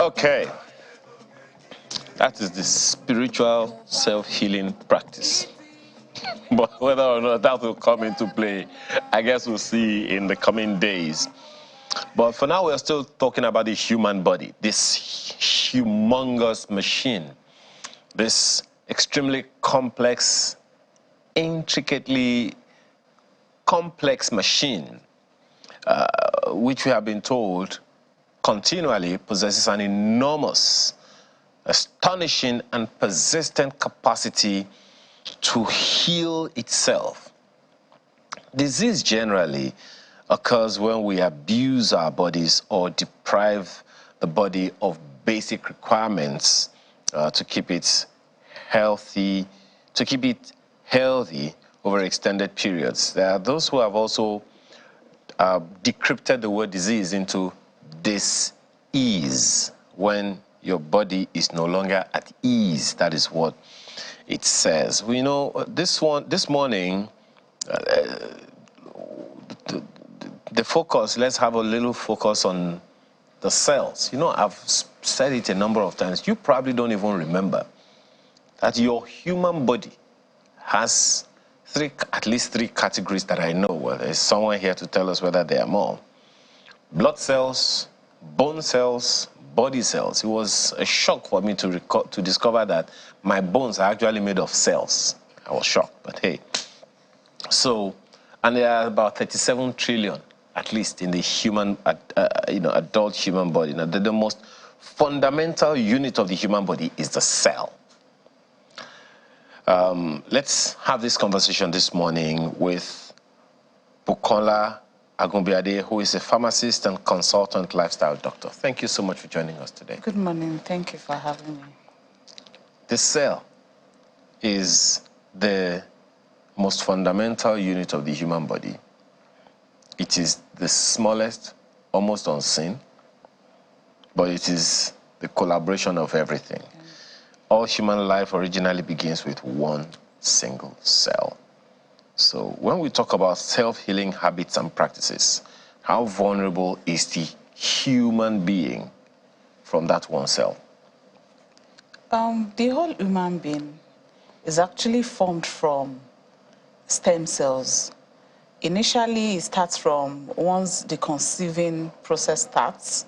Okay, that is the spiritual self-healing practice. But whether or not that will come into play, I guess we'll see in the coming days. But for now, we're still talking about the human body, this humongous machine, this extremely complex, intricately complex machine, which we have been told continually possesses an enormous, astonishing, and persistent capacity to heal itself. Disease generally occurs when we abuse our bodies or deprive the body of basic requirements to keep it healthy over extended periods. There are those who have also decrypted the word disease into dis-ease, when your body is no longer at ease. That is what it says. We know this morning, the focus, let's have a little focus on the cells. You know, I've said it a number of times. You probably don't even remember that your human body has at least three categories that I know. Well, there's someone here to tell us whether there are more. Blood cells, bone cells, body cells. It was a shock for me to discover that my bones are actually made of cells. I was shocked, but hey. So, and there are about 37 trillion, at least, in the human, adult human body. Now, the most fundamental unit of the human body is the cell. Let's have this conversation this morning with Bukola Agunbiade, who is a pharmacist and consultant lifestyle doctor. Thank you so much for joining us today. Good morning. Thank you for having me. The cell is the most fundamental unit of the human body. It is the smallest, almost unseen, but it is the collaboration of everything. Okay. All human life originally begins with one single cell. So when we talk about self-healing habits and practices, how vulnerable is the human being from that one cell? The whole human being is actually formed from stem cells. Initially, it starts from once the conceiving process starts,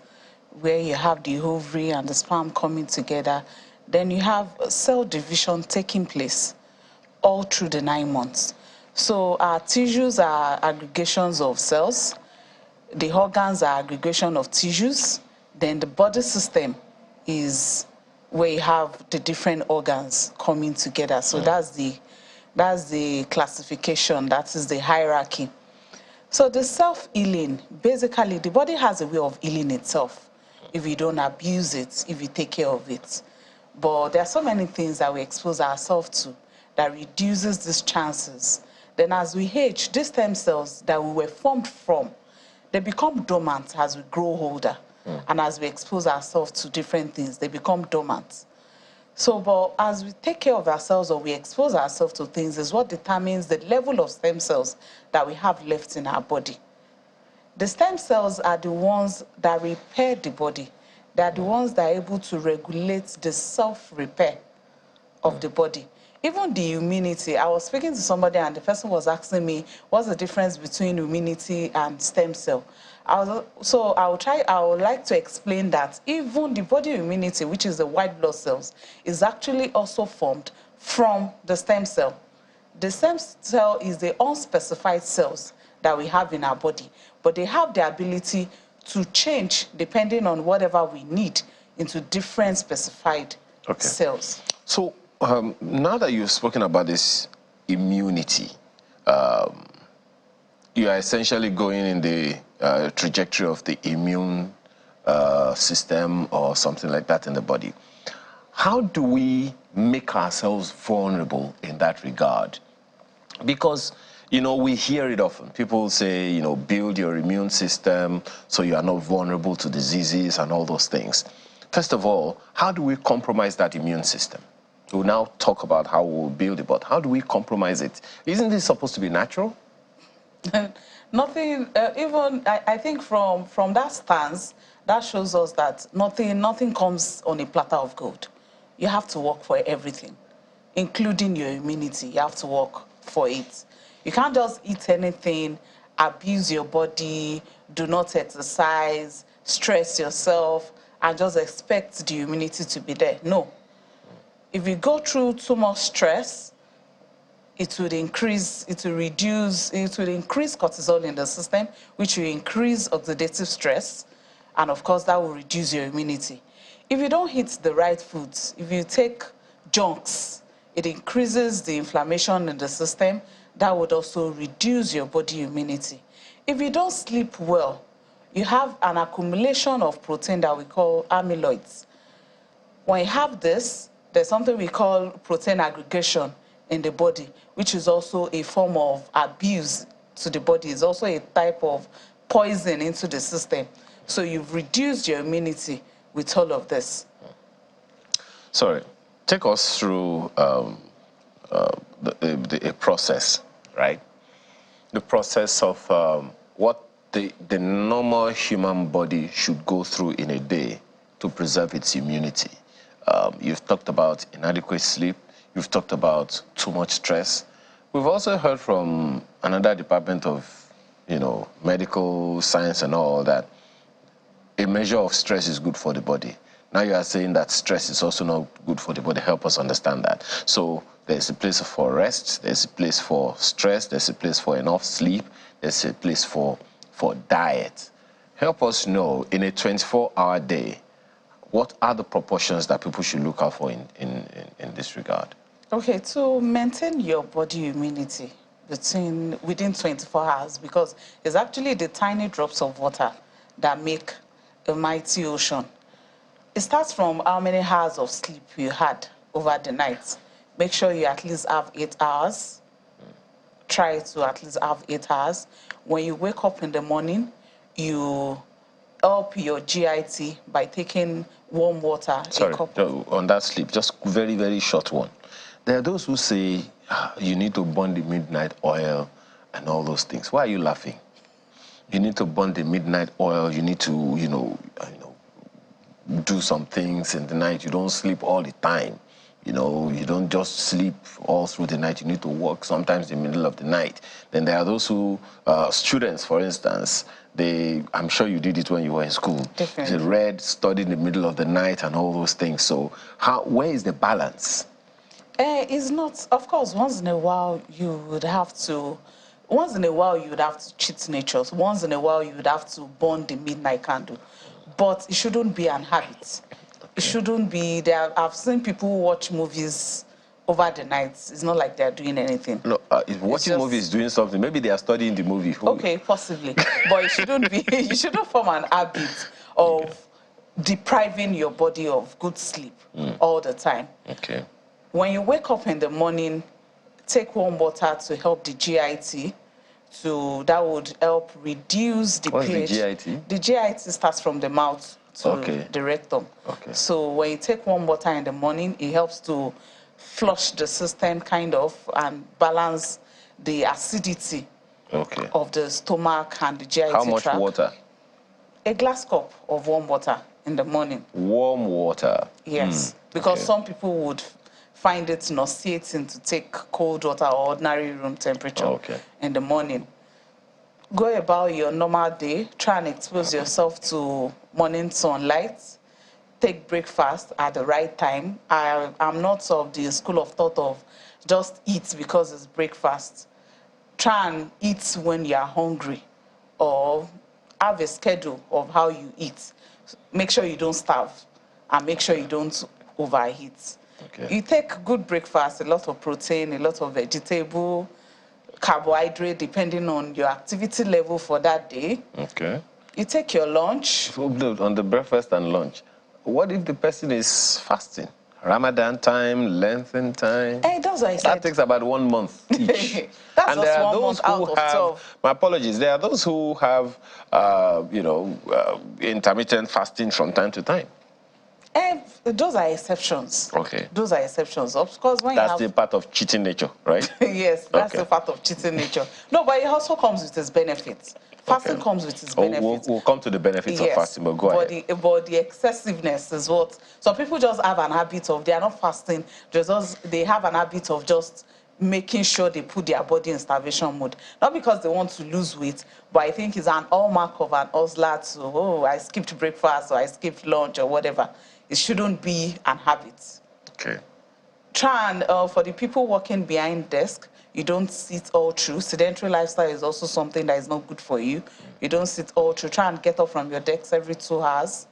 where you have the ovary and the sperm coming together. Then you have cell division taking place all through the 9 months. So our tissues are aggregations of cells, the organs are aggregation of tissues, then the body system is where you have the different organs coming together. So that's the classification, that is the hierarchy. So the self-healing, basically the body has a way of healing itself if you don't abuse it, if you take care of it. But there are so many things that we expose ourselves to that reduces these chances. Then as we age, these stem cells that we were formed from, they become dormant as we grow older. And as we expose ourselves to different things, they become dormant. So, but as we take care of ourselves or we expose ourselves to things is what determines the level of stem cells that we have left in our body. The stem cells are the ones that repair the body. They are the ones that are able to regulate the self-repair of the body. Even the immunity, I was speaking to somebody and the person was asking me, what's the difference between immunity and stem cell? I would like to explain that even the body immunity, which is the white blood cells, is actually also formed from the stem cell. The stem cell is the unspecified cells that we have in our body, but they have the ability to change depending on whatever we need into different specified cells. So now that you've spoken about this immunity, you are essentially going in the trajectory of the immune system or something like that in the body. How do we make ourselves vulnerable in that regard? Because, you know, we hear it often. People say, you know, build your immune system so you are not vulnerable to diseases and all those things. First of all, how do we compromise that immune system? We'll now talk about how we'll build it, but how do we compromise it? Isn't this supposed to be natural? Nothing, even I think from that stance, that shows us that nothing comes on a platter of gold. You have to work for everything, including your immunity. You have to work for it. You can't just eat anything, abuse your body, do not exercise, stress yourself, and just expect the immunity to be there. No. If you go through too much stress, it would increase cortisol in the system, which will increase oxidative stress, and of course that will reduce your immunity. If you don't eat the right foods, if you take junks, it increases the inflammation in the system. That would also reduce your body immunity. If you don't sleep well, you have an accumulation of protein that we call amyloids. When you have this, there's something we call protein aggregation in the body, which is also a form of abuse to the body. It's also a type of poison into the system. So you've reduced your immunity with all of this. Sorry, take us through a process, right? The process of what the normal human body should go through in a day to preserve its immunity. You've talked about inadequate sleep. You've talked about too much stress. We've also heard from another department of, medical science and all that a measure of stress is good for the body. Now you are saying that stress is also not good for the body. Help us understand that. So there's a place for rest. There's a place for stress. There's a place for enough sleep. There's a place for diet. Help us know, in a 24-hour day, what are the proportions that people should look out for in this regard? Okay, to maintain your body immunity within 24 hours, because it's actually the tiny drops of water that make a mighty ocean. It starts from how many hours of sleep you had over the night. Make sure you at least have 8 hours. Try to at least have 8 hours. When you wake up in the morning, you help your GIT by taking warm water. Sorry, on that sleep, just very, very short one. There are those who say you need to burn the midnight oil and all those things. Why are you laughing? You need to burn the midnight oil. You need to, do some things in the night. You don't sleep all the time. You don't just sleep all through the night. You need to work sometimes in the middle of the night. Then there are those who, students, for instance, I'm sure you did it when you were in school. Definitely. They read, studied in the middle of the night and all those things. So where is the balance? It's not, of course, once in a while you would have to cheat nature. Once in a while you would have to burn the midnight candle. But it shouldn't be an habit. Okay. It shouldn't be, I've seen people watch movies over the night. It's not like they're doing anything. No, if watching movies doing something, maybe they are studying the movie. Okay, possibly. But it shouldn't be, you shouldn't form an habit of depriving your body of good sleep all the time. Okay. When you wake up in the morning, take warm water to help the GIT. That would help reduce the pH. What's the GIT? The GIT starts from the mouth to the rectum. Okay. So when you take warm water in the morning, it helps to flush the system and balance the acidity of the stomach and the GIT tract. How much water? A glass cup of warm water in the morning. Warm water? Yes, because some people would find it nauseating to take cold water or ordinary room temperature in the morning. Go about your normal day. Try and expose yourself to morning sunlight. Take breakfast at the right time. I'm not of the school of thought of just eat because it's breakfast. Try and eat when you're hungry, or have a schedule of how you eat. Make sure you don't starve, and make sure you don't overeat. Okay. You take good breakfast, a lot of protein, a lot of vegetable, carbohydrate, depending on your activity level for that day. Okay. You take your lunch. On the breakfast and lunch, what if the person is fasting? Ramadan time, Lenten time. That's what I said. That takes about 1 month each. That's and there are those who have, 12. My apologies, there are those who have, intermittent fasting from time to time. Those are exceptions. Okay. Those are exceptions. Of course, when That's you have... the part of cheating nature, right? Yes, that's Okay. a part of cheating nature. No, but it also comes with its benefits. Fasting Okay. comes with its Oh, benefits. we'll come to the benefits of Yes, fasting, but go ahead. but the excessiveness is what some people just have an habit of. They are not fasting, they have an habit of just making sure they put their body in starvation mode. Not because they want to lose weight, but I think it's an hallmark of an hustler to, oh, I skipped breakfast or I skipped lunch or whatever. It shouldn't be an habit. Okay. Try and, for the people working behind desk, you don't sit all through. Sedentary lifestyle is also something that is not good for you. You don't sit all through. Try and get up from your desk every 2 hours.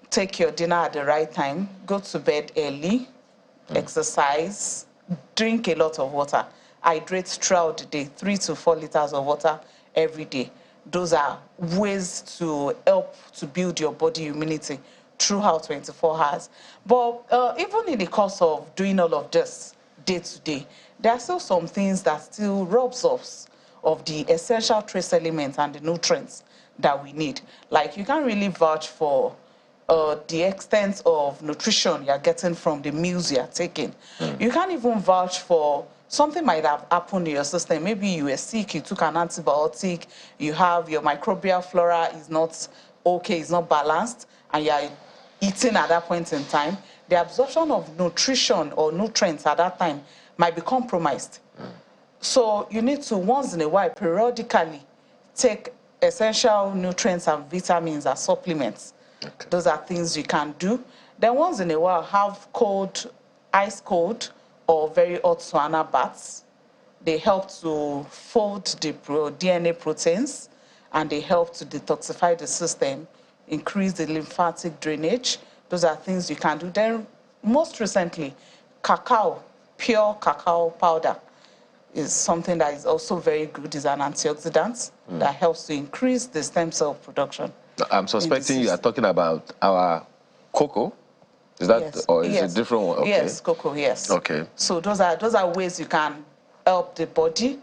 Take your dinner at the right time. Go to bed early. Exercise. Drink a lot of water. Hydrate throughout the day. 3 to 4 liters of water every day. Those are ways to help to build your body immunity throughout 24 hours. But even in the course of doing all of this day to day, there are still some things that still robs us of the essential trace elements and the nutrients that we need. Like, you can't really vouch for the extent of nutrition you're getting from the meals you're taking. You can't even vouch for something might have happened in your system. Maybe you were sick, you took an antibiotic, you have your microbial flora is not okay, it's not balanced, and you're eating at that point in time. The absorption of nutrition or nutrients at that time might be compromised. So you need to, once in a while, periodically take essential nutrients and vitamins as supplements. Okay. Those are things you can do. Then once in a while, have cold, ice cold, or very hot sauna baths. They help to fold the DNA proteins, and they help to detoxify the system, increase the lymphatic drainage. Those are things you can do. Then most recently, cacao, pure cacao powder is something that is also very good. It's an antioxidant that helps to increase the stem cell production. I'm suspecting you are talking about our cocoa. Is that, Yes. or is it a Yes. different one? Okay. Yes, cocoa, yes. Okay. So those are ways you can help the body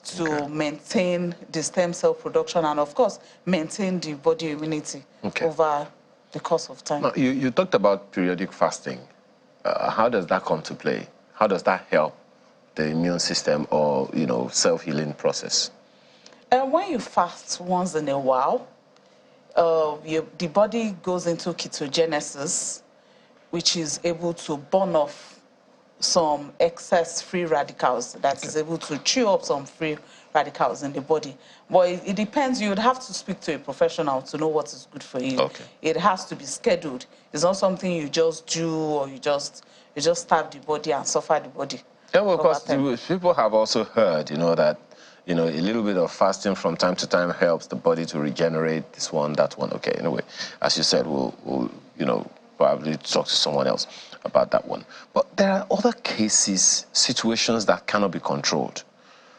to maintain the stem cell production and, of course, maintain the body immunity over the course of time. Now, you talked about periodic fasting. How does that come to play? How does that help the immune system or, self-healing process? And when you fast once in a while, the body goes into ketogenesis, which is able to burn off some excess free radicals, that is able to chew up some free radicals in the body. But it depends. You would have to speak to a professional to know what is good for you. Okay. It has to be scheduled. It's not something you just do, or you just starve the body and suffer the body. Yeah, well, of course, people have also heard, that, a little bit of fasting from time to time helps the body to regenerate this one, that one. Okay, anyway, as you said, we'll probably talk to someone else about that one. But there are other cases, situations that cannot be controlled.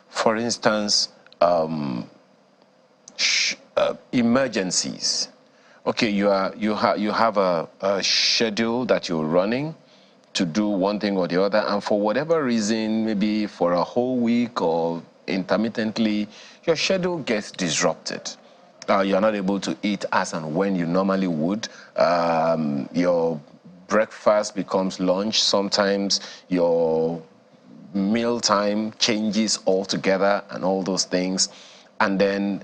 For instance, emergencies. Okay, you have a schedule that you're running to do one thing or the other, and for whatever reason, maybe for a whole week or intermittently, your schedule gets disrupted. You're not able to eat as and when you normally would. Your breakfast becomes lunch. Sometimes your meal time changes altogether and all those things. And then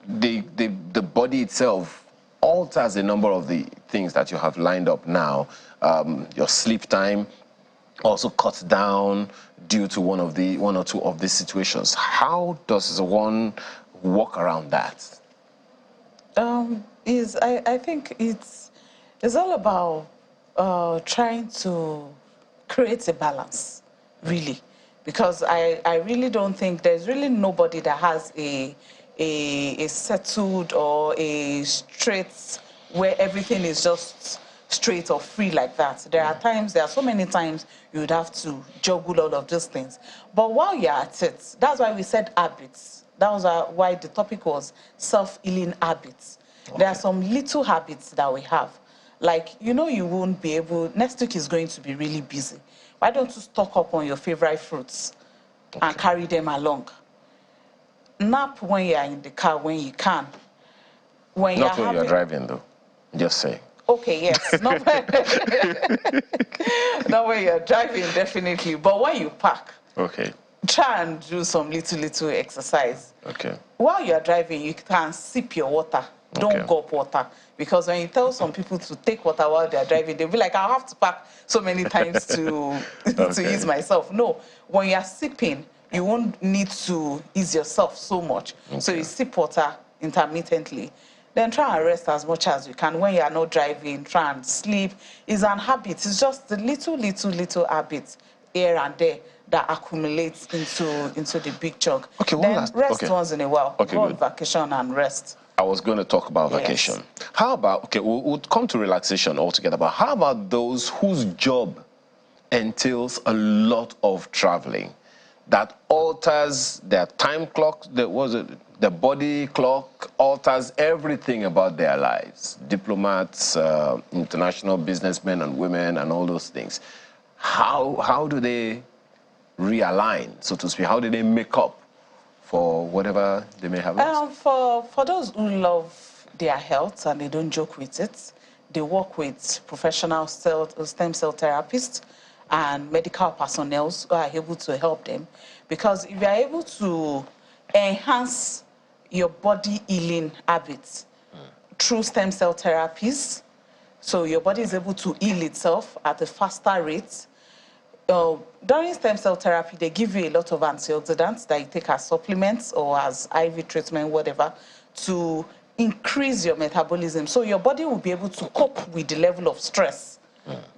the body itself alters a number of the things that you have lined up now. Your sleep time also cuts down due to one or two of these situations. How does one work around that? I think it's all about trying to create a balance, really, because I really don't think there's really nobody that has a settled or a straight where everything is just straight or free like that. There are so many times you would have to juggle all of those things. But while you're at it, that's why we said habits. That was why the topic was self-healing habits. Okay. There are some little habits that we have. Like, you won't be able, next week is going to be really busy. Why don't you stock up on your favorite fruits and carry them along? Nap when you're in the car when you can. Not when you're driving, though. Just saying. Okay, yes. Not not when you're driving, definitely. But when you park, Okay. try and do some little exercise. Okay. While you're driving, you can sip your water. Okay. Don't gulp water. Because when you tell some people to take water while they're driving, they'll be like, I'll have to park so many times to, to ease myself. No, when you're sipping, you won't need to ease yourself so much. Okay. So you sip water intermittently. Then try and rest as much as you can. When you are not driving, try and sleep. It's an habit. It's just the little habits here and there that accumulates into the big chunk. Okay, then rest once in a while. Okay, go on vacation and rest. I was going to talk about vacation. How about, okay, we'll come to relaxation altogether, but how about those whose job entails a lot of traveling that alters their time clock, the body clock, alters everything about their lives? Diplomats, international businessmen and women and all those things. How do they realign, so to speak? How do they make up for whatever they may have lost? For those who love their health and they don't joke with it, they work with professional stem cell therapists and medical personnel who are able to help them. Because if you are able to enhance your body healing habits through stem cell therapies, so your body is able to heal itself at a faster rate. During stem cell therapy, they give you a lot of antioxidants that you take as supplements or as IV treatment, whatever, to increase your metabolism. So your body will be able to cope with the level of stress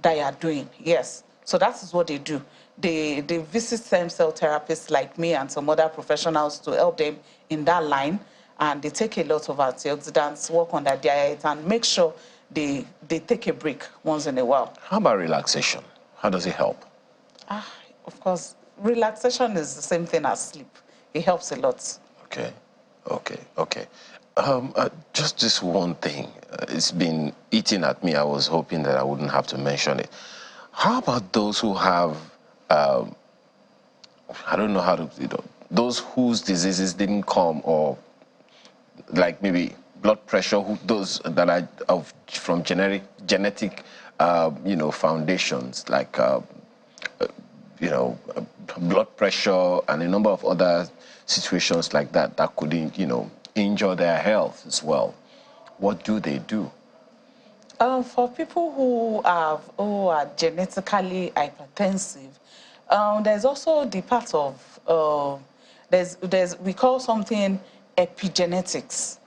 that you are doing. Yes. So that is what they do. They visit stem cell therapists like me and some other professionals to help them in that line. And they take a lot of antioxidants, work on their diet, and make sure they take a break once in a while. How about relaxation? How does it help? Of course, relaxation is the same thing as sleep. It helps a lot. Okay. Just this one thing. It's been eating at me. I was hoping that I wouldn't have to mention it. How about those who have, I don't know how to, those whose diseases didn't come, or like maybe blood pressure, those that are from genetic, foundations, like, blood pressure and a number of other situations like that could, injure their health as well. What do they do? For people who are genetically hypertensive, there's also the part of we call something epigenetics,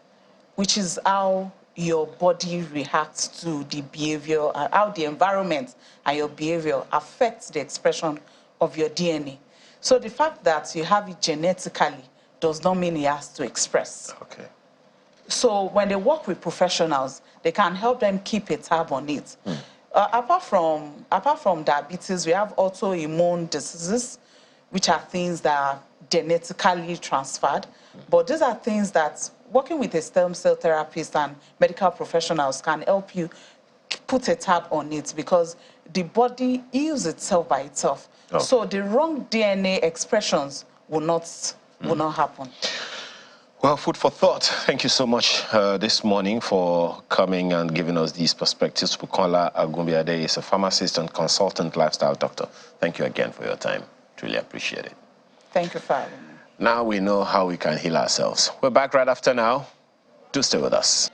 which is how your body reacts to the behavior and how the environment and your behavior affects the expression of your DNA. So the fact that you have it genetically does not mean it has to express. Okay. So when they work with professionals, they can help them keep a tab on it. Apart from diabetes, we have autoimmune diseases, which are things that are genetically transferred. But these are things that working with a stem cell therapist and medical professionals can help you put a tab on it, because the body heals itself by itself. Okay. So the wrong DNA expressions will not happen. Well, food for thought. Thank you so much this morning for coming and giving us these perspectives. Bukola Agumbiade is a pharmacist and consultant lifestyle doctor. Thank you again for your time. Truly appreciate it. Thank you for having me. Now we know how we can heal ourselves. We're back right after now. Do stay with us.